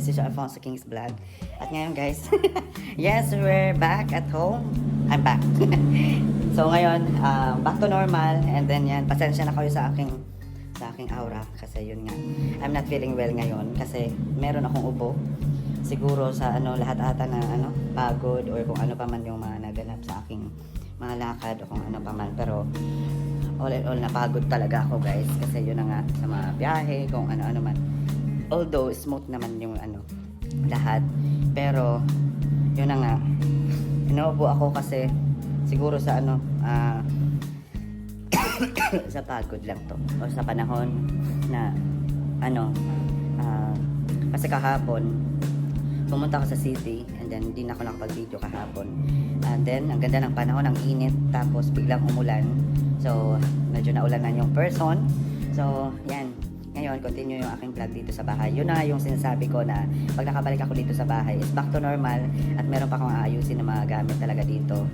This is Alfonso King's Vlog. At ngayon guys, yes, we're back at home. I'm back. So ngayon, back to normal. And then yan, pasensya na kayo sa aking aura. Kasi yun nga, I'm not feeling well ngayon. Kasi meron akong ubo. Siguro sa lahat ata na pagod or kung ano pa man yung mga naganap sa aking mga lakad o kung ano pa man. Pero all in all, napagod talaga ako guys. Kasi yun na nga, sa mga biyahe, kung ano-ano man. Although smooth naman yung lahat, pero yun na nga, inuubo ako kasi siguro sa sa pagod lang to o sa panahon na kasi kahapon pumunta ako sa city and then hindi na ako nakapag-video kahapon, and then ang ganda ng panahon, ang init, tapos biglang umulan, so medyo naulanan yung person. So yan, ngayon, continue yung aking vlog dito sa bahay. Yun na yung sinasabi ko na pag nakabalik ako dito sa bahay is back to normal at meron pa akong aayusin na mga gamit talaga dito.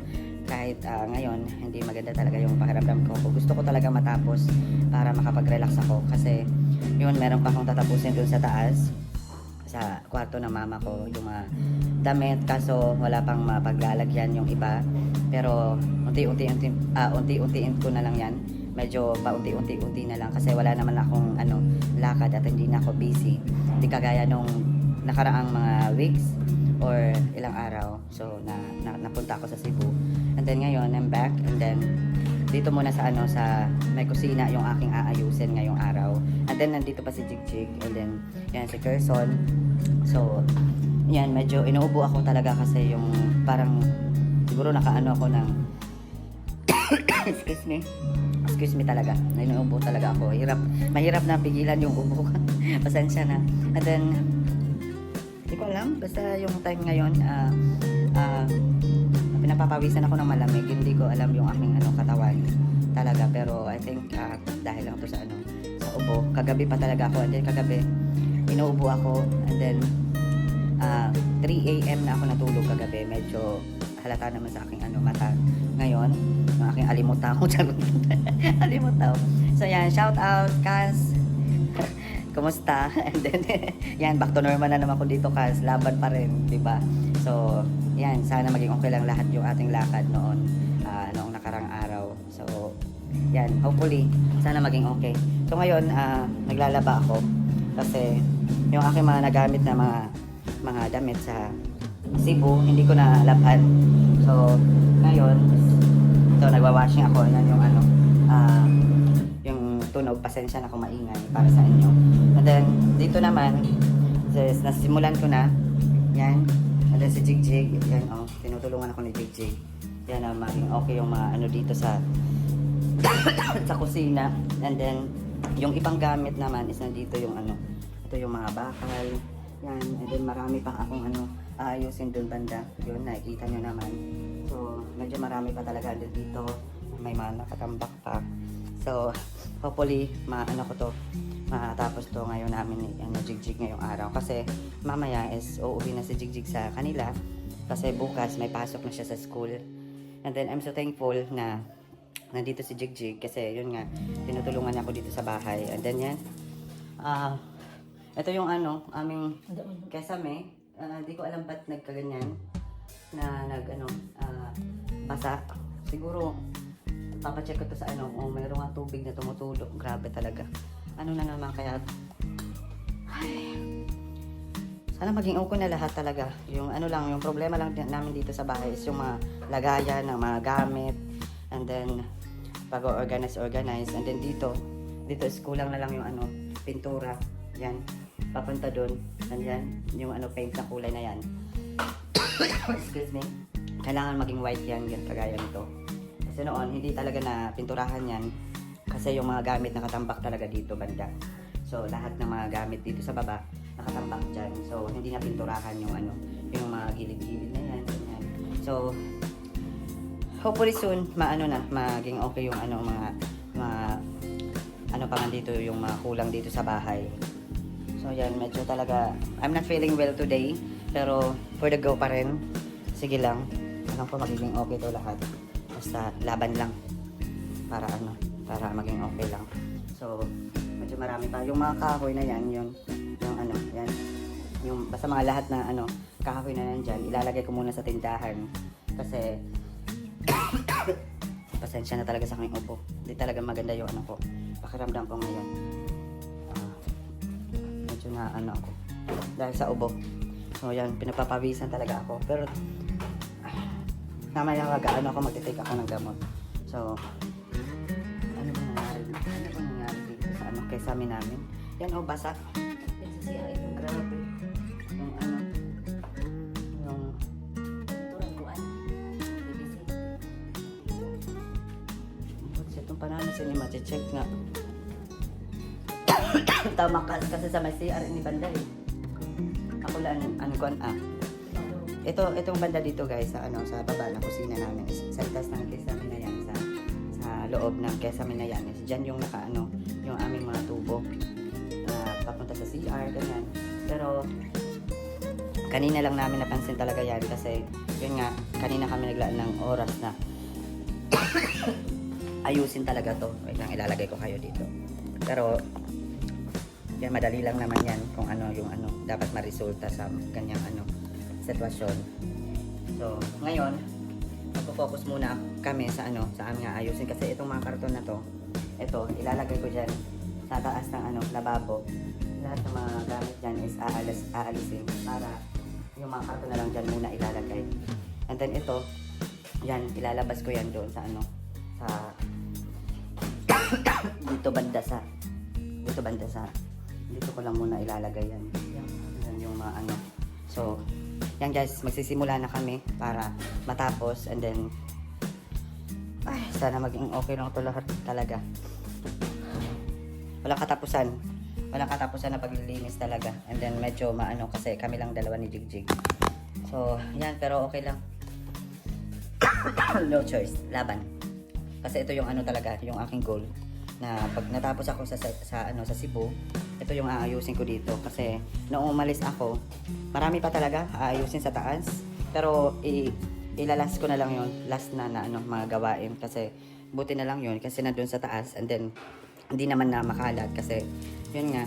Kahit ngayon, hindi maganda talaga yung pakiramdam ko. Gusto ko talaga matapos para makapag-relax ako. Kasi yun, meron pa akong tatapusin dun sa taas, sa kwarto ng mama ko, yung mga damit. Kaso wala pang mapaglalagyan yung iba. Pero unti-untiin ko na lang yan. Medyo paunti-unti na lang kasi wala naman akong lakad at hindi na ako busy. Hindi kagaya nung nakaraang mga weeks or ilang araw. So napunta ako sa Cebu. And then ngayon I'm back, and then dito muna sa may kusina yung aking aayusin ngayong araw. And then nandito pa si Jigjig, and then yan si Kerson. So yan, medyo inuubo ako talaga kasi yung parang siguro ako ng excuse me talaga, nainuubo talaga ako. Mahirap na pigilan yung ubo. Pasensya na. And then hindi ko alam, basta yung time ngayon pinapapawisan ako ng malamig. Hindi ko alam yung aking katawan talaga, pero I think dahil lang to sa ubo. Kagabi pa talaga ako, and then kagabi inuubo ako, and then 3 AM na ako natulog kagabi. Medyo halata naman sa aking mata ngayon, yung aking alimutaw. Alimutaw. So yan, shout out Kaz. Kumusta? And then yan, back to normal na naman ako dito, Kaz. Laban pa rin, di ba? So yan, sana maging okay lang lahat yung ating lakad noong nakarang araw. So yan, hopefully sana maging okay. So ngayon, naglalaba ako kasi yung aking mga nagamit na mga damit sa Cebu, hindi ko na laban. So ngayon, so nagwa-washing ako. Yan yung yung tunog, pasensya na kung maingay para sa inyo. And then dito naman, nasimulan ko na. Yan. And then si Jigjig, yan tinutulungan ako ni Jigjig. Yan maging okay yung mga dito sa sa kusina. And then yung ibang gamit naman is nandito yung ito yung mga bakal. Yan, and then marami pang akong ayusin dun banda. Yun, nakikita nyo naman. So, medyo marami pa talaga dito. May mga nakatambak pa. So, hopefully, matapos to ngayon namin ni Jigjig ngayong araw. Kasi, mamaya is uuwi na si Jigjig sa kanila. Kasi bukas, may pasok na siya sa school. And then, I'm so thankful na nandito si Jigjig. Kasi, yun nga, tinutulungan niya ako dito sa bahay. And then, yan. Ito yung aming kesame. Hindi ko alam ba't nagkaganyan na basa. Siguro papacheck ko to sa mayroong nga tubig na tumutulog. Grabe talaga. Na naman kaya, ay, sana maging okay na lahat talaga. Yung yung problema lang namin dito sa bahay is yung mga lagayan ng mga gamit, and then pag-organize. And then dito is kulang na lang yung pintura. Yan, papunta doon. Andyan, yung paint na kulay na yan. Excuse me. Kailangan maging white yan, kagaya nito. Kasi noon, hindi talaga na pinturahan yan. Kasi yung mga gamit nakatambak talaga dito banda. So, lahat ng mga gamit dito sa baba, nakatambak dyan. So, hindi na pinturahan yung yung mga gilid-gilid na yan. Ganyan. So, hopefully soon, maging okay yung mga pa man dito, yung mga kulang dito sa bahay. So yan, medyo talaga, I'm not feeling well today, pero for the go pa rin. Sige lang, alam ko magiging okay to lahat. Basta laban lang para maging okay lang. So medyo marami pa yung mga kahoy na yan, yung yan. yung basta mga lahat na ano, kahoy na nandyan, ilalagay ko muna sa tindahan. Kasi, pasensya na talaga sa aking ubo. Hindi talaga maganda yung ano ko. Pakiramdam ko ngayon. Medyo na ano ako. Dahil sa ubo. So yan, pinapapawisan talaga ako. Pero, namaya mag-ano ako, magtitake ako ng gamot. So, ano ba nangyari dito sa ano, kay sa amin namin? Yan o, basa. Yan sa CR, ito, grabe. Yung ano, yung turangguan. BBC. What's itong panalo sa inyo, check nga. Tama kasi sa may CR ni banda eh. Ako lang, ano ko, itong banda dito guys, sa ano, sa baba ng kusina namin, sa taas ng kesame na yan, sa loob ng kesame na yan, diyan yung nakaano, yung aming mga tubo na papunta sa CR, ganyan. Pero kanina lang namin napansin talaga yan kasi yun nga, kanina kami naglaan ng oras na ayusin talaga to. Wait lang, ilalagay ko kayo dito. Pero yan, madali lang naman yan kung ano yung ano dapat maresulta sa ganyang ano sitwasyon. So, ngayon magpo-focus muna kami sa ano, sa aming ayusin kasi itong mga karton na to, ito ilalagay ko diyan sa taas ng ano, lababo. Lahat ng mga gamit diyan is aalisin para yung mga karton na lang diyan muna ilalagay. And then ito, yan ilalabas ko yan doon sa ano, sa dito ko lang muna ilalagay yan. Yan yung mga ano. So, yan guys, magsisimula na kami para matapos and then ay, sana maging okay lang ito lahat talaga. Walang katapusan na paglilinis talaga. And then medyo maano kasi kami lang dalawa ni Jigjig. So, yan, pero okay lang. No choice, laban. Kasi ito yung ano talaga, yung aking goal na pag natapos ako sa Cebu, ito yung aayusin ko dito kasi noong umalis ako, marami pa talaga aayusin sa taas, pero ilalas ko na lang yon, last na ano, mga gawain kasi buti na lang yon kasi nandun sa taas and then hindi naman na makalat kasi yun nga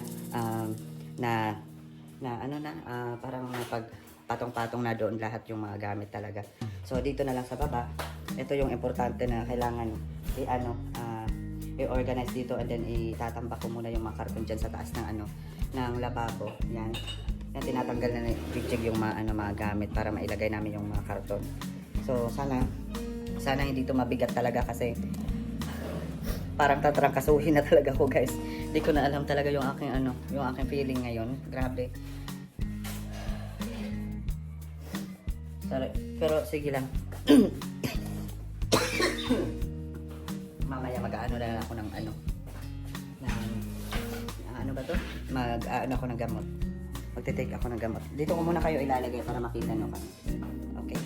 parang patong-patong na doon lahat yung mga gamit talaga. So dito na lang sa baba, ito yung importante na kailangan i-organize dito and then itatambak ko muna yung mga karton dyan sa taas ng ano, ng lababo. Yan. Yan, tinatanggal na ni Jigjig yung mga gamit para mailagay namin yung mga karton. So sana hindi to mabigat talaga kasi parang tatrangkasuhin na talaga ako guys. Hindi ko na alam talaga yung aking feeling ngayon. Grabe. Sorry. Pero sige lang. Mamaya mag-aano na lang ako ng ako ng gamot. Magte-take ako ng gamot. Dito ko muna kayo ilalagay para makita nyo ka. Okay.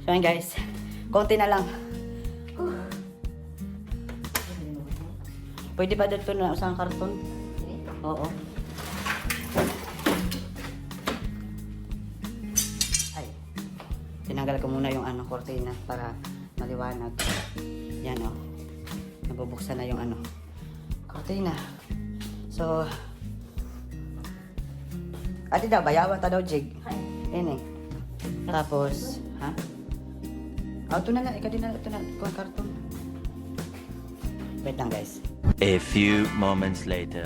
So yan guys, konti na lang. Pwede ba dito na usang karton? Oo. Ay. Tinanggal ko muna yung ano, kortina para maliwanag. Yan o. Nabubuksan na yung ano, kortina. So, ati daw, bayawan ta daw, Jig. Yan eh. Tapos, ha? Ito na lang, ikaw din na, ito na, kung karton. Wait lang guys. A few moments later.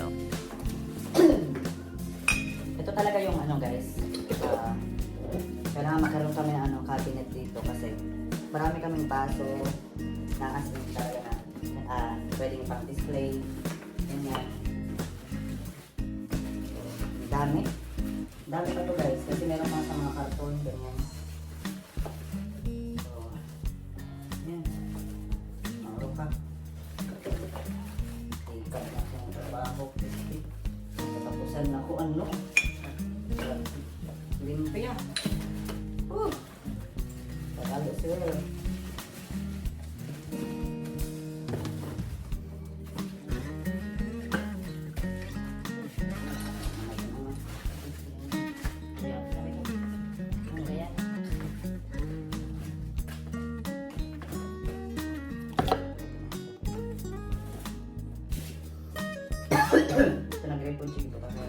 Ito talaga yung ano guys. Kailangan magkaroon kami ng ano, cabinet dito kasi marami kaming baso na as in talaga na pwedeng pang display. Ganyan. Dami. Dami pa to guys kasi meron pa sa mga karton. Ganyan. So, yan. Maro ka. Ikat na sa trabaho. Katapusan na ko ano. Limpia. Pagalo sila. Ito nag-repon siya ito kasi.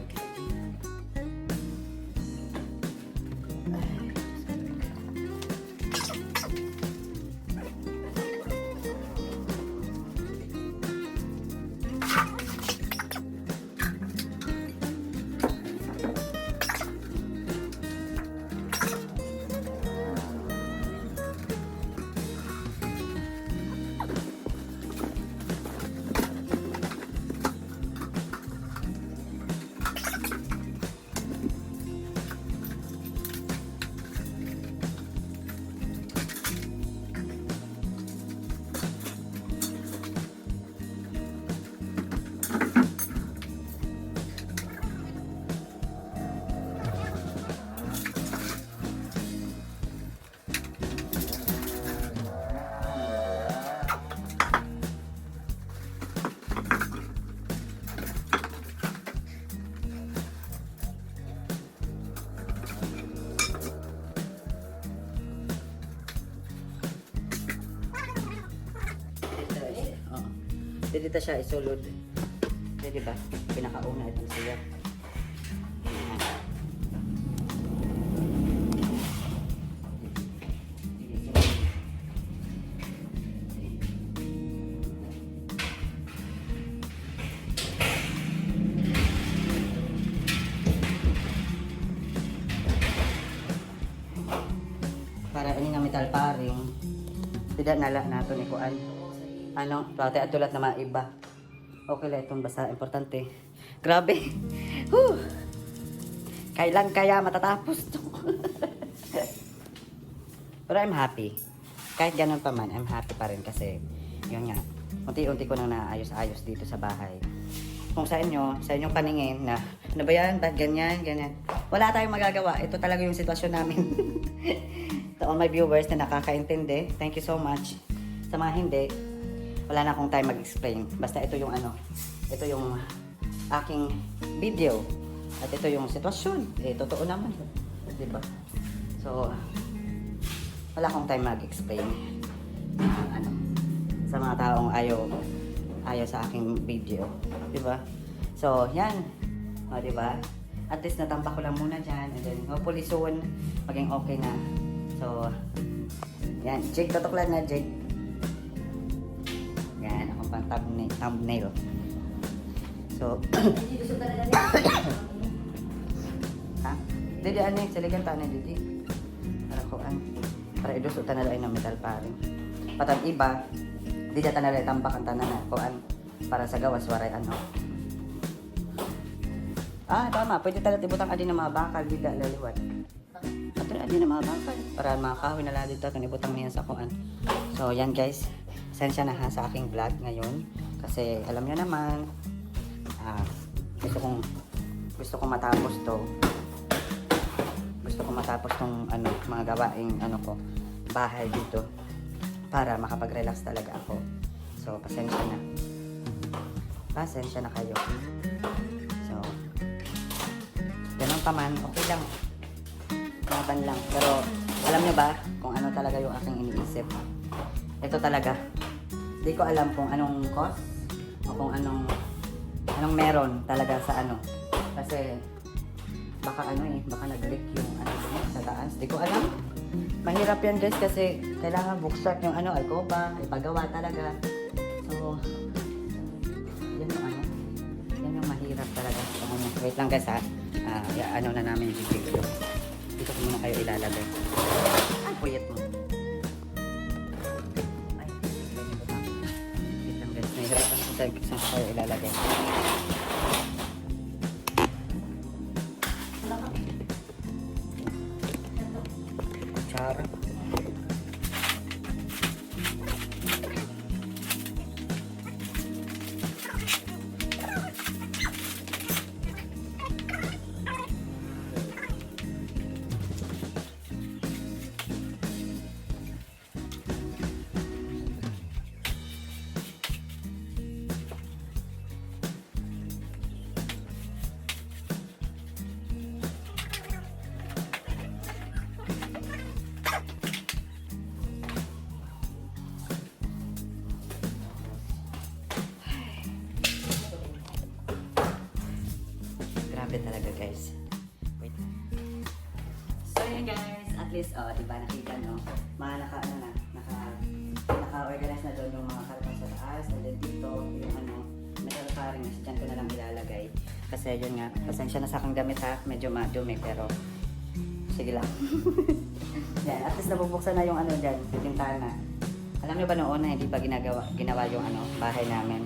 Dito siya isulod. Di ba? Pinakauna itong siya. Para ini nga metal paring. Tidak nala nato ni kuan. Ano, pati at tulad na mga iba. Okay lang itong basta importante. Grabe. Whew. Kailan kaya matatapos to? Pero I'm happy. Kahit ganun pa man, I'm happy pa rin kasi yun nga, unti-unti ko nang naayos-ayos dito sa bahay. Kung sa inyong paningin na ano ba yan, ba't ganyan, ganyan. Wala tayong magagawa. Ito talaga yung sitwasyon namin. To all my viewers na nakakaintindi, thank you so much. Sa mga hindi, wala na akong time mag-explain. Basta ito yung ano, ito yung aking video. At ito yung sitwasyon. Eh, totoo naman. Diba? So, wala akong time mag-explain. Ano, sa mga taong ayaw sa aking video. Diba? So, yan. O, diba? At least natampak ko lang muna dyan. And then, hopefully soon, maging okay na. So, yan. Jake, tutuklan na, Jake. Yan, ako pang thumbnail. So, ha? Didi, ano yung siligan ta na, Didi? Para ko, para idusutan na lang ng metal paring. Patang iba, di data na lang tambak ang tanan na, kuan, para sa gawas, waray ano. Tama, pwede talaga ibutang adi ng mga bakal, di da laliwat. Ito na adi ng mga bakal, para mga kahoy na lang dito, kanibutang niya sa kuan. So, yan guys. Sensya na ha sa aking vlog ngayon kasi alam niyo naman gusto kong matapos to, gusto kong matapos tong ano, mga gawaing ano ko bahay dito para makapag-relax talaga ako. So, pasensya na. Pasensya na kayo. So, ganun pa man, okay lang. Laban lang. Pero, alam nyo ba kung ano talaga yung aking iniisip? Ito talaga. Di ko alam kung anong cost o kung anong meron talaga sa ano. Kasi, baka baka nag-leak yung sa taas. Di ko alam. Mahirap yan guys kasi kailangan buksan yung alcoba, ipagawa talaga. So, yan yung yan yung mahirap talaga. Wait lang guys ha. Na namin yung video. Dito ko muna kayo ilalagay. Ang puyat mo. Ay, wait lang guys. Nahihirapan ko saan ko kayo ilalagay. Kutsara. Grabe talaga guys. Wait. So yun guys, at least diba nakita no, mga naka-organize na doon yung mga karton sa taas, and then dito yung metal paring na dyan ko na lang ilalagay. Kasi yun nga, pasensya na sa aking damit ha, medyo madumi pero sige lang. Yan, at least nabubuksan na yung dyan, yung bintana. Alam nyo ba noon na hindi pa ginawa yung bahay namin?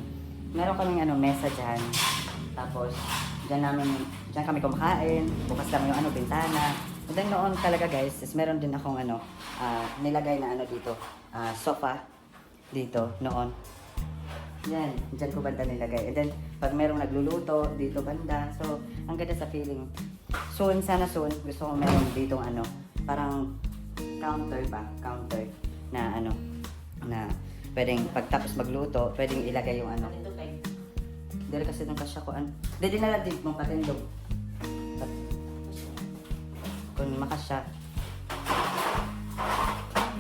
Meron kaming mesa dyan. Tapos, dyan kami kumakain. Bukas lang yung bintana. And then noon talaga guys, is meron din akong nilagay na dito. Sofa. Dito, noon. Yan, dyan ko banda nilagay. And then, pag merong nagluluto, dito banda. So, ang ganda sa feeling. Soon, sana soon, gusto ko meron dito parang counter ba? Counter na na pwedeng pagtapos magluto, pwedeng ilagay yung Dili kasi nung kasya ko Dili na lang din mong patindog. Kung makasya.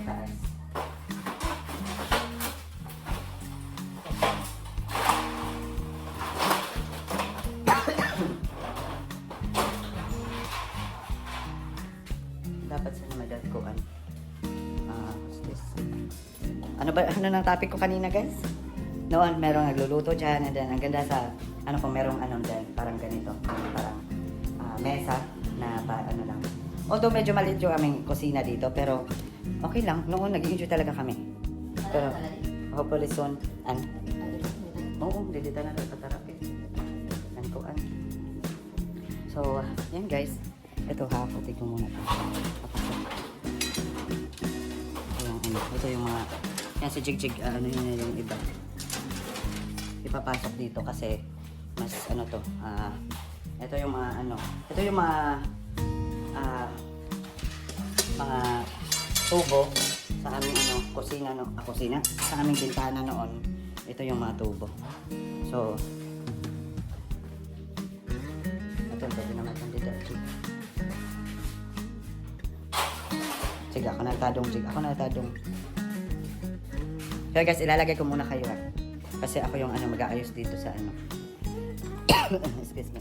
Taas. Dapat sana madagkuan. What's this? Ano nang topic ko kanina guys? Noon, merong nagluluto dyan, and then ang ganda sa, kung merong dyan, parang ganito, parang mesa, na lang. Although medyo maliit yung aming kusina dito, pero okay lang, noon nag-enjoy talaga kami. Pero, hopefully soon, oo, dito na lang patarapin. So, yan guys, ito hakutin ko muna ito. Ito yung mga, yan si Jigjig, yun yung iba. Ipapasok dito kasi mas ito yung mga ito yung mga tubo sa aming kusina sa aming bintana noon. Ito yung mga tubo. So ito pwede naman itong dito. Sige, ako nagtadong. Kaya guys, ilalagay ko muna kayo kasi ako yung mag-aayos dito sa excuse me.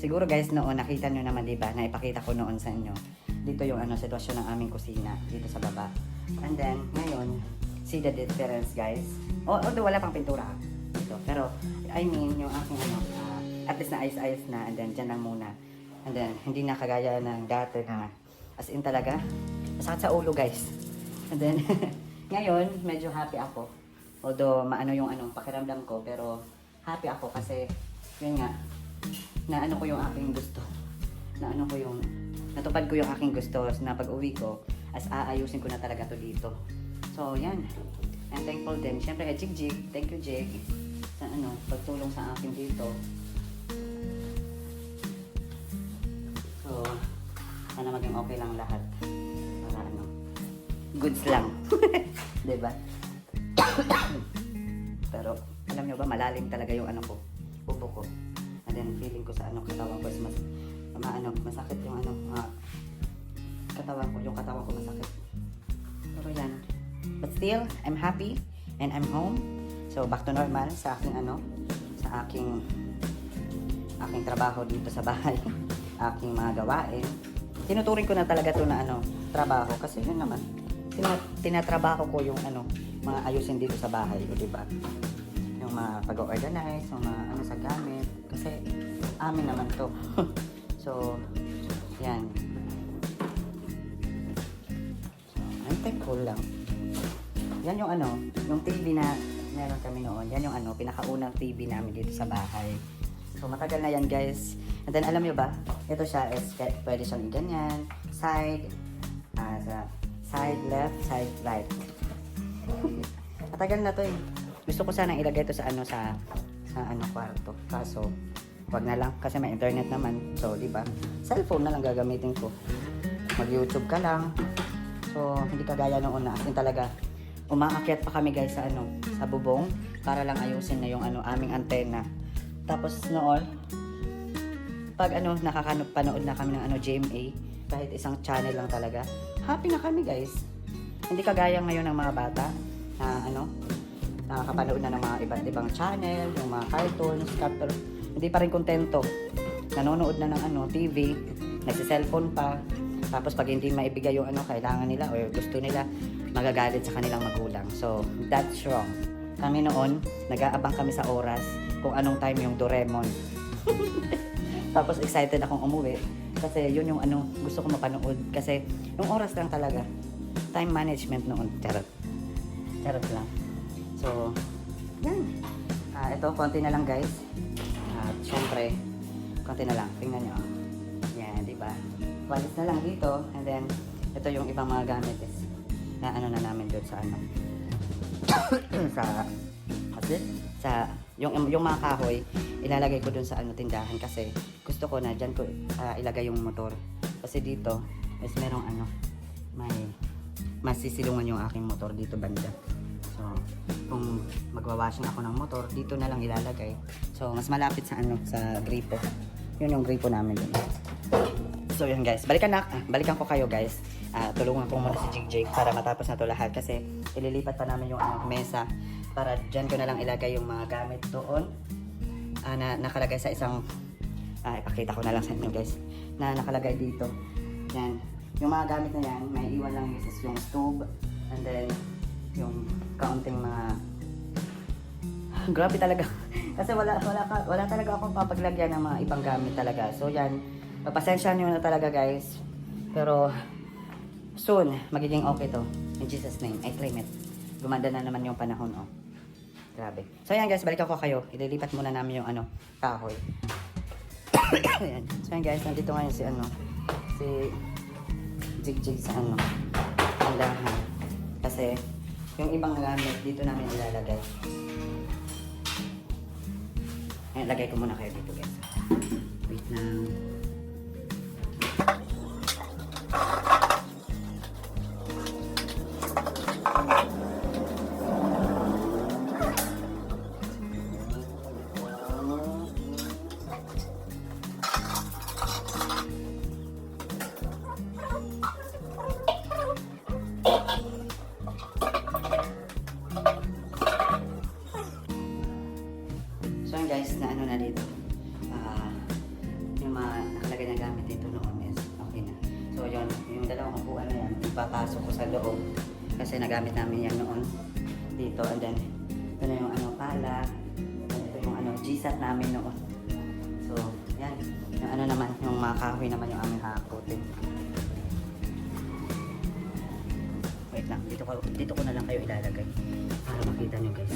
siguro guys noon nakita nyo naman diba, na ipakita ko noon sa inyo. Dito yung ano, sitwasyon ng aming kusina, dito sa baba. And then, ngayon, see the difference guys. Although wala pang pintura dito. Pero, I mean, yung aking ano, at least na ayos-ayos na, and then dyan lang muna. And then, hindi na kagaya ng dati na, as in talaga, masakit sa ulo guys. And then, ngayon, medyo happy ako. Although, maano yung anong pakiramdam ko, pero happy ako kasi, yun nga, na ano ko yung aking gusto. Na ano ko yung, natupad ko yung aking gusto na pag uwi ko, as aayusin ko na talaga to dito. So, yan. I'm thankful din. Siyempre, Jig. Thank you, Jig. Sa ano, pagtulong sa akin dito. So, sana maging okay lang lahat. Para ano, goods lang. Diba? Pero, alam nyo ba, malalim talaga yung ano ko, ubo ko. And then, feeling ko sa ano, katawan ko is masakit yung ano, katawan ko masakit. Pero yan. But still, I'm happy and I'm home. So, back to normal sa aking ano, sa aking trabaho dito sa bahay. Aking mga gawain. Tinuturing ko na talaga to na ano, trabaho. Kasi yun naman, tinatrabaho ko yung ano, mga ayusin dito sa bahay, di ba? Yung mga pag-organize, yung mga ano sa gamit. Kasi, amin naman to. So, yan. I'm thankful lang. Yan yung ano, yung TV na meron kami noon. Yan yung ano, pinakaunang TV namin dito sa bahay. So, matagal na yan guys. And then, alam nyo ba, ito siya is pwede siyang ganyan, side, side left, side right. Matagal na to eh. Gusto ko sanang ilagay ito sa ano, sa ano, kwarto. Kaso, wag na lang kasi may internet naman. So, di ba? Cellphone na lang gagamitin ko. Mag-YouTube ka lang. So, hindi kagaya noon na akin talaga. Umaakyat pa kami guys sa ano, sa bubong para lang ayusin na yung ano, aming antena. Tapos noon, pag ano, nakakapanood na kami ng ano, GMA, kahit isang channel lang talaga, happy na kami guys. Hindi kagaya ngayon ng mga bata na ano, nakakapanood na ng mga iba't ibang channel, yung mga cartoons, hindi pa rin kontento. Nanonood na ng ano, TV, nagsi-cellphone pa. Tapos pag hindi maibigay yung ano, kailangan nila or gusto nila, magagalit sa kanilang magulang. So, that's wrong. Kami noon, nag-aabang kami sa oras kung anong time yung Doraemon. Tapos excited akong umuwi kasi yun yung ano, gusto ko mapanood. Kasi yung oras lang talaga. Time management noon. Charot lang. So, yan. Ito, konti na lang guys. At syempre, konti na lang. Tingnan nyo. Yan, di ba? Walis na lang dito. And then, ito yung ibang mga gamit is na ano na namin doon sa ano. sa yung mga kahoy, ilalagay ko doon sa ano, tindahan kasi gusto ko na dyan ko ilagay yung motor. Kasi dito, is merong ano, may masisilungan yung aking motor dito banda. So, kung magwawashing ako ng motor, dito na lang ilalagay. So, mas malapit sa ano, sa gripo. Yun yung gripo namin dun. So, yun guys. Balikan ko kayo guys. Tulungan ko muna si Jig para matapos na to lahat kasi ililipat pa namin yung mesa para dyan ko na lang ilagay yung mga gamit doon na nakalagay sa isang ipakita ko na lang sa inyo guys na nakalagay dito. Yan. Yung mga gamit na yan, may iwan lang yung stove and then yung kaunting mga grabe talaga kasi wala talaga akong papaglagyan ng mga ibang gamit talaga. So yan, pagpasensya nyo na talaga guys, pero soon magiging okay to in Jesus name. I claim it. Gumanda na naman yung panahon oh. Grabe. So yan guys, balikan ko kayo. Ililipat muna namin yung ano, kahoy. Ayan. So yan guys, nandito ngayon si ano, si Jig sa ano, tindahan. Kasi yung ibang gamit dito namin ilalagay. Ayan, lagay ko muna kayo dito guys. Wait lang. So yun guys, na ano na dito, yung mga papasok ko sa loob. Kasi nagamit namin yan noon dito. And then, ito na yung ano, pala. Ito yung ano, GSAT namin noon. So, yan. Yung ano naman, yung mga kahoy naman yung aming hakutin. Wait lang, dito ko na lang kayo ilalagay para makita nyo guys.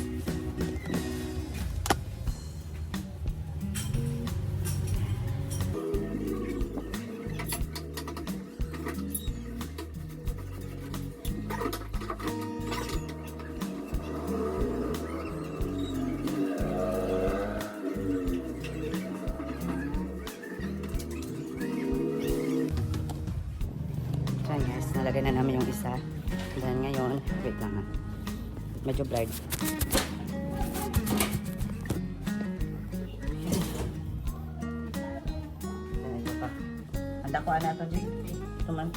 So guys, nalagay na namin yung isa. Dan ngayon, wait lang ha. Medyo blurred. Dan ito pa. Handa ko na ito, Jay. Ito man.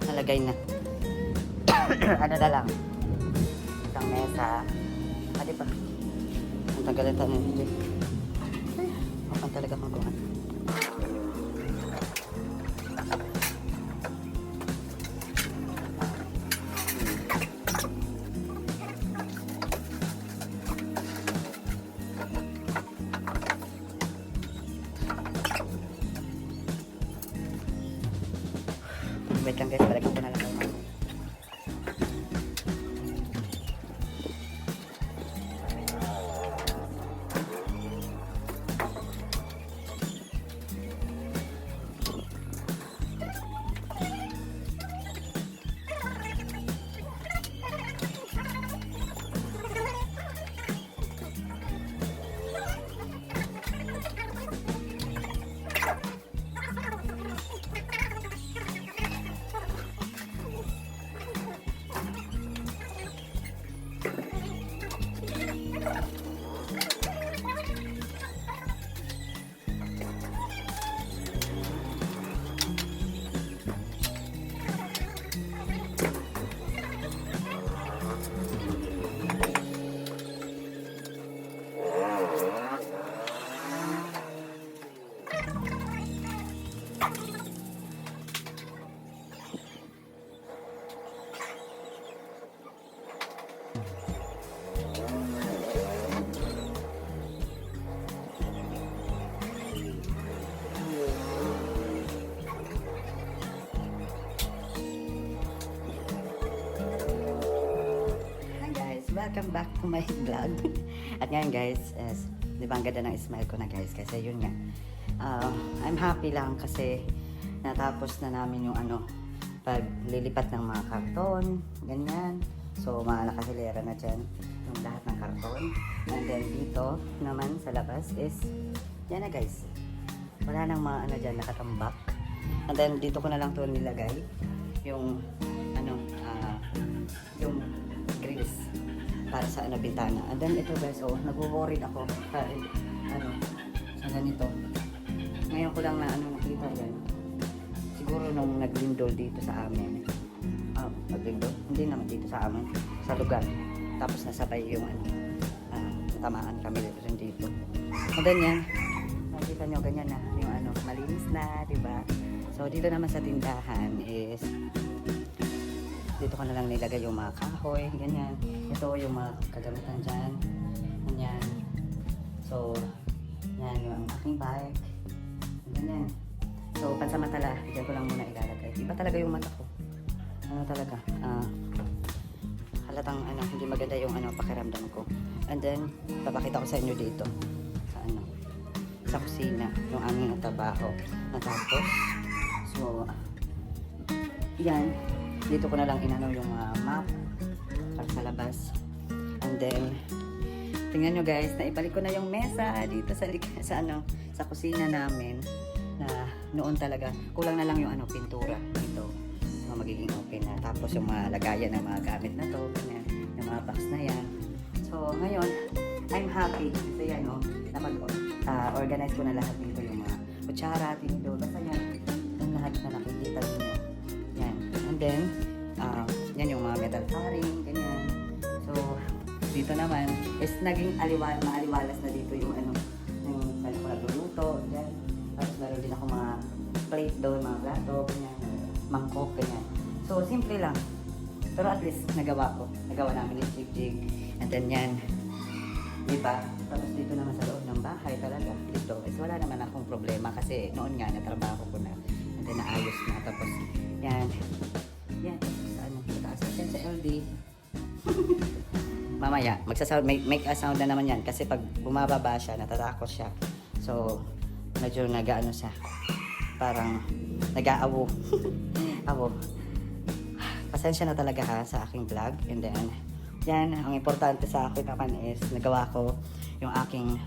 Nalagay na. Ano na lang. Isang mesa. Di ba? Ang tagalita na yun. Mapan talaga magawa. Wait lang guys, balikan ko na lang kayo. Welcome back to my vlog. At ngayon guys, di ba ang ganda ng smile ko na guys, kasi yun nga, I'm happy lang kasi natapos na namin yung ano, paglilipat ng mga karton, ganyan. So mga nakasilera na dyan yung lahat ng karton. And then dito naman sa labas is yan na guys, wala nang mga ano dyan nakatambak. And then dito ko na lang to nilagay yung ano, yung grills para sa ano, bintana. And then ito guys, nag-worried ako sa ano, sa ganito. Ngayon ko lang na ano nakita yan. Siguro nung naglindol dito sa amin. Naglindol? Hindi naman dito sa amin. Sa lugar. Tapos nasabay yung ano, tamaan kami dito rin dito. And then yan, nakita nyo ganyan na, yung ano, malinis na, diba? So dito naman sa tindahan is dito ko na lang nilagay yung mga kahoy, ganyan. Ito yung mga kagamitan dyan. Ganyan. So, yan yung aking bike. Ganyan. So, pansamantala, dyan ko lang muna ilalagay. Iba talaga yung mata ko. Ano talaga? Halatang ano, hindi maganda yung ano, pakiramdam ko. And then, papakita ko sa inyo dito. Sa ano, sa kusina. Yung aming trabaho. Natapos. So, yan. Dito ko na lang inano yung map para sa labas. And then, tingnan nyo guys, naibalik ko na yung mesa dito sa ano, sa kusina namin na noon talaga. Kulang na lang yung ano, pintura dito. So, magiging okay na. Tapos yung mga lagayan ng mga gamit na to, ganyan, yung mga box na yan. So, ngayon, I'm happy. Kasi yan, no? Napag-organize ko na lahat dito yung mga kutsara, tinidor. Basta yan, yung lahat na nakikita niyo. Yan. And then, yan yung mga metal paring, ganyan. So, dito naman, is naging maaliwalas na dito yung ano, yung saan ko nagluluto, yan. Tapos meron din ako mga plate doon, mga plato, ganyan, mangkok, ganyan. So, simple lang. Pero at least, nagawa ko. Nagawa namin yung jig-jig. And then yan, diba? Tapos dito naman sa loob ng bahay talaga, dito, is wala naman akong problema kasi noon nga, natrabaho ko na. And then, naayos na. Tapos, yan. Yan. Sa ano, sa taas na yan, sa LD. Mamaya, make a sound na naman yan. Kasi pag bumababa siya, natatakot siya. So, medyo nag-ano siya. Parang, nag-aawo. Awo. Pasensya na talaga ha sa aking vlog. And then, yan, ang importante sa akin naman is nagawa ko yung aking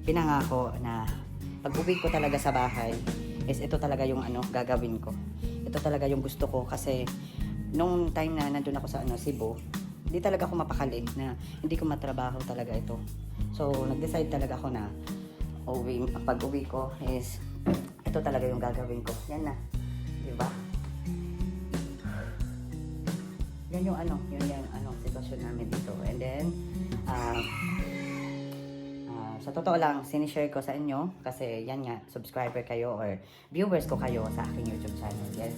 pinangako na pag-uwi ko talaga sa bahay is ito talaga yung ano gagawin ko. Ito talaga yung gusto ko kasi nung time na nandun ako sa Cebu, hindi talaga ako mapakali na hindi ko matrabaho talaga ito. So, nag-decide talaga ako na pag-uwi ko is ito talaga yung gagawin ko. Yan na. Diba? Yan yung sitwasyon namin dito. And then, sa totoo lang, sinishare ko sa inyo kasi yan nga, subscriber kayo or viewers ko kayo sa aking YouTube channel. Yes,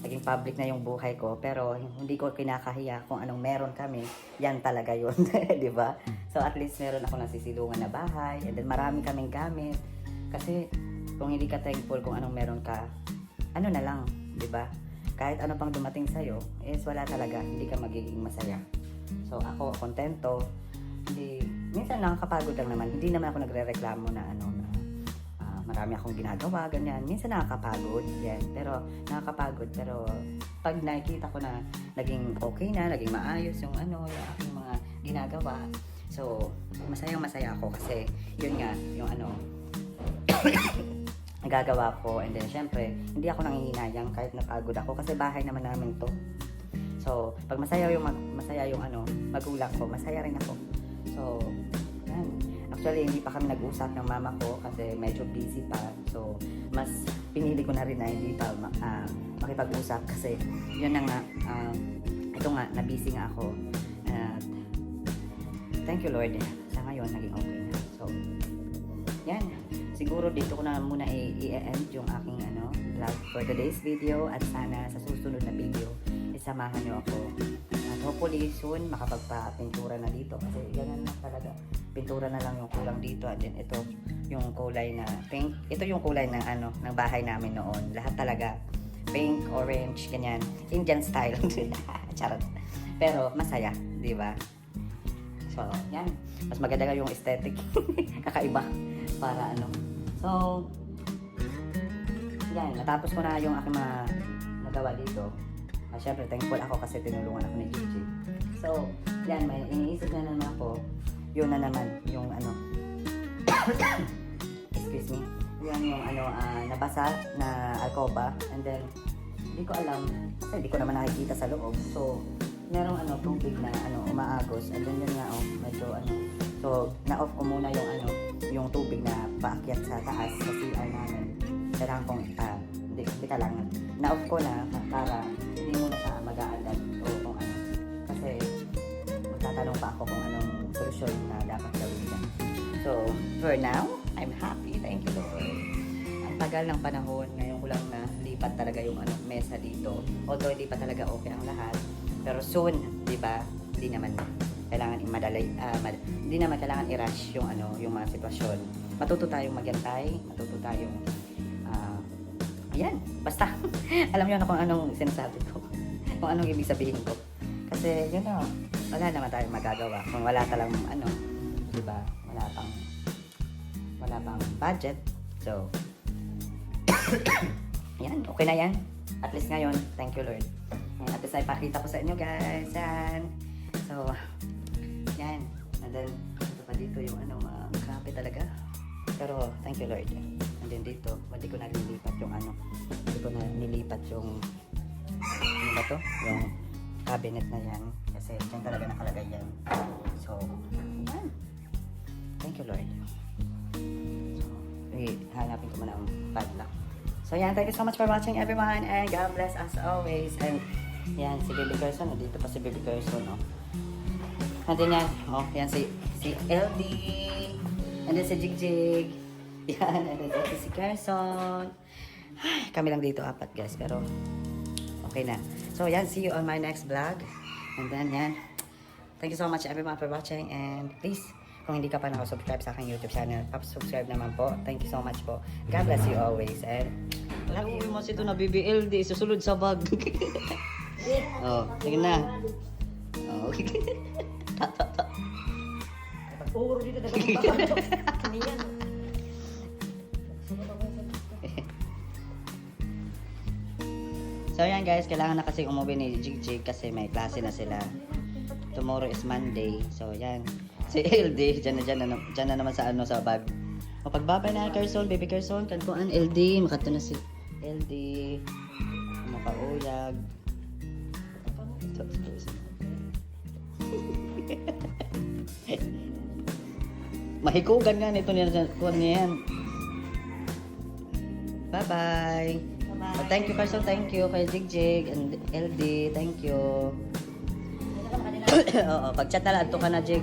naging public na yung buhay ko pero hindi ko kinakahiya kung anong meron kami. Yan talaga yun, di ba? So at least meron ako nasisilungan na bahay and then marami kaming gamit. Kasi kung hindi ka thankful kung anong meron ka, ano na lang, di ba? Kahit ano pang dumating sa'yo, is wala talaga, hindi ka magiging masaya. So ako, kontento. Minsan nakakapagod lang naman. Hindi naman ako nagre-reklamo na marami akong ginagawa, ganyan. Minsan nakakapagod, yan. Pero nakakapagod. Pero pag nakikita ko na naging okay na, naging maayos yung yung aking mga ginagawa. So, masayang-masaya ako kasi yun nga, yung nagagawa ko. And then, syempre, hindi ako nangihinayang kahit napagod ako kasi bahay naman namin to. So, pag masaya yung magulang ko, masaya rin ako. So, yan. Actually, hindi pa kami nag-usap ng mama ko kasi medyo busy pa. So, mas pinili ko na rin na hindi pa makipag-usap kasi yun na nga, ito nga, na-busy nga ako. At, thank you Lord. Sa ngayon, naging okay na. So, yan. Siguro dito ko na muna i-end yung aking vlog for today's video at sana sa susunod na video isamahan nyo ako. At hopefully soon makapagpa-pintura na dito kasi yan na talaga. Pintura na lang yung kulang dito at then ito yung kulay na pink. Ito yung kulay ng ng bahay namin noon. Lahat talaga pink, orange, ganyan. Indian style. Charot. Pero masaya, di ba? So, yan. Mas maganda yung aesthetic. Kakaiba. Para So, yan. Natapos ko na yung aking mga nagawa dito. Siyempre, thankful ako kasi tinulungan ako ni Gigi. So, yan. May iniisip na naman ako. Yun na naman. Yung excuse me. Yan yung nabasa na alcoba. And then, hindi ko alam. Kasi hindi ko naman nakikita sa loob. So, merong tubig na umaagos. And then yun nga medyo So, na-off ko muna yung tubig na paakyat sa taas sa CR namin. Kailangan kong hindi ka lang. Na-off ko na para hindi muna siya mag-aalat o kung Kasi magtatanong pa ako kung anong solusyon na dapat gawin dyan. So, for now, I'm happy. Thank you Lord. Ang tagal ng panahon, ngayon ko lang na lipat talaga yung mesa dito. Although hindi pa talaga okay ang lahat. Pero soon, di ba? Hindi naman kailangan hindi naman kailangan i-rush yung mga sitwasyon. Matuto tayong maghintay, matuto tayong ayan, basta alam niyo na kung anong sinasabi ko. Kung anong ibig sabihin ko. Kasi wala naman tayong magagawa kung wala talang di ba? Wala pang budget. So yan, okay na yan. At least ngayon, thank you Lord. At least ay pakita ko sa inyo guys. Yan. So, yan. And then, ito pa dito yung mga grabe talaga. Pero, thank you Lord. And then dito, hindi ko na nilipat yung hindi ko na nilipat yung ba to? Yung cabinet na yan. Kasi dyan talaga nakalagay yan. So, yan. Thank you, Lord. So, hanapin ko muna ang padlock. So, yan. Thank you so much for watching, everyone. And God bless as always. And, yan, si Baby Carson. Dito pa si Baby Carson, no? And then yan. Oh, yan si LD. And then si Jigjig. Yan. And then si Carson. Ay, kami lang dito, 4 guys. Pero, okay na. So, yan. See you on my next vlog. And then, yan. Thank you so much, everyone, for watching. And please, kung hindi ka pa nakasubscribe sa aking YouTube channel, subscribe naman po. Thank you so much po. God bless you always. And love you. Mas ito na BBLD. Susunod sa bag. Oh, sige na. Oh, Puro dito na ba? Kaniyan. So yan guys, kailangan na kasi umuwi ni Jigjig kasi may klase na sila. Tomorrow is Monday. So yan. Si LD, dyan na naman sa sa bag. O pagbabay na Carson, Baby Carson, kankuan LD, makato na si LD. Makauyag. Mahikugan nga nito niya yan. Bye-bye. Bye-bye. Oh, thank you, Carson. Thank you kay Jigjig and LD. Thank you. Oo, pag-chat na lang to ka na, Jig.